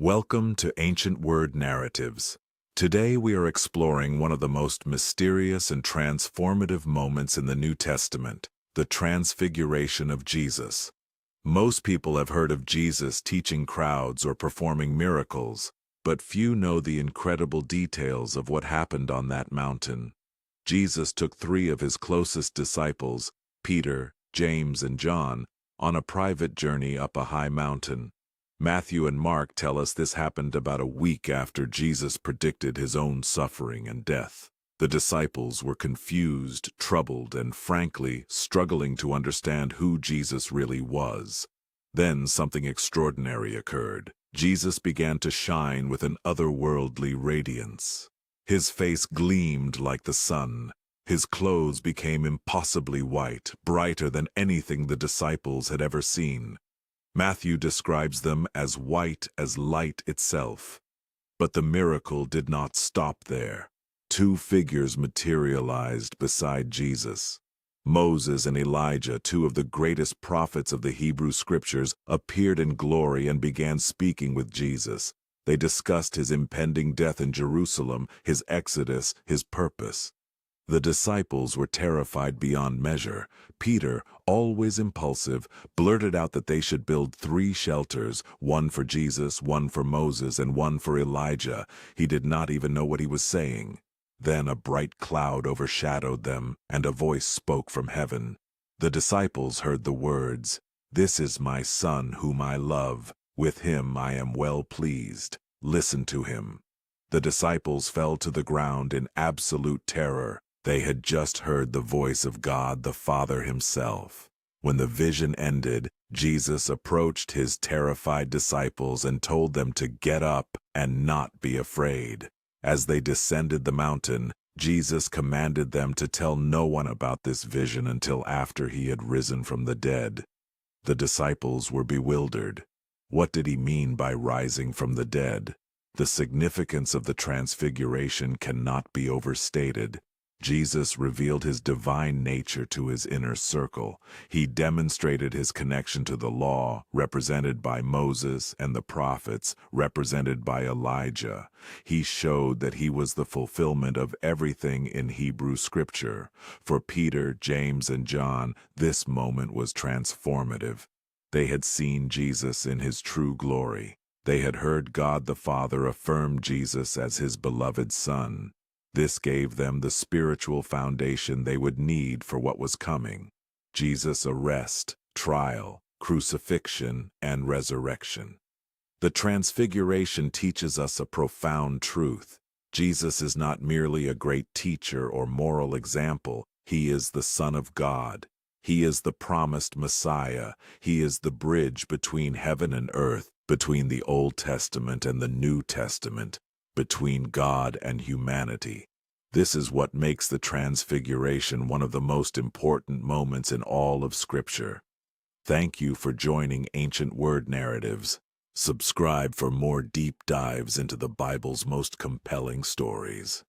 Welcome to Ancient Word Narratives. Today we are exploring one of the most mysterious and transformative moments in the New Testament, the Transfiguration of Jesus. Most people have heard of Jesus teaching crowds or performing miracles, but few know the incredible details of what happened on that mountain. Jesus took three of his closest disciples, Peter, James, and John, on a private journey up a high mountain. Matthew and Mark tell us this happened about a week after Jesus predicted his own suffering and death. The disciples were confused, troubled, and frankly, struggling to understand who Jesus really was. Then something extraordinary occurred. Jesus began to shine with an otherworldly radiance. His face gleamed like the sun. His clothes became impossibly white, brighter than anything the disciples had ever seen. Matthew describes them as white as light itself. But the miracle did not stop there. Two figures materialized beside Jesus. Moses and Elijah, two of the greatest prophets of the Hebrew Scriptures, appeared in glory and began speaking with Jesus. They discussed his impending death in Jerusalem, his exodus, his purpose. The disciples were terrified beyond measure. Peter, always impulsive, blurted out that they should build 3 shelters, one for Jesus, one for Moses, and one for Elijah. He did not even know what he was saying. Then a bright cloud overshadowed them, and a voice spoke from heaven. The disciples heard the words, "This is my Son whom I love. With him I am well pleased. Listen to him." The disciples fell to the ground in absolute terror. They had just heard the voice of God the Father himself. When the vision ended, Jesus approached his terrified disciples and told them to get up and not be afraid. As they descended the mountain, Jesus commanded them to tell no one about this vision until after he had risen from the dead. The disciples were bewildered. What did he mean by rising from the dead? The significance of the Transfiguration cannot be overstated. Jesus revealed his divine nature to his inner circle. He demonstrated his connection to the law, represented by Moses, and the prophets, represented by Elijah. He showed that he was the fulfillment of everything in Hebrew Scripture. For Peter, James, and John, this moment was transformative. They had seen Jesus in his true glory. They had heard God the Father affirm Jesus as his beloved Son. This gave them the spiritual foundation they would need for what was coming: Jesus' arrest, trial, crucifixion, and resurrection. The Transfiguration teaches us a profound truth. Jesus is not merely a great teacher or moral example. He is the Son of God. He is the promised Messiah. He is the bridge between heaven and earth, between the Old Testament and the New Testament, between God and humanity. This is what makes the Transfiguration one of the most important moments in all of Scripture. Thank you for joining Ancient Word Narratives. Subscribe for more deep dives into the Bible's most compelling stories.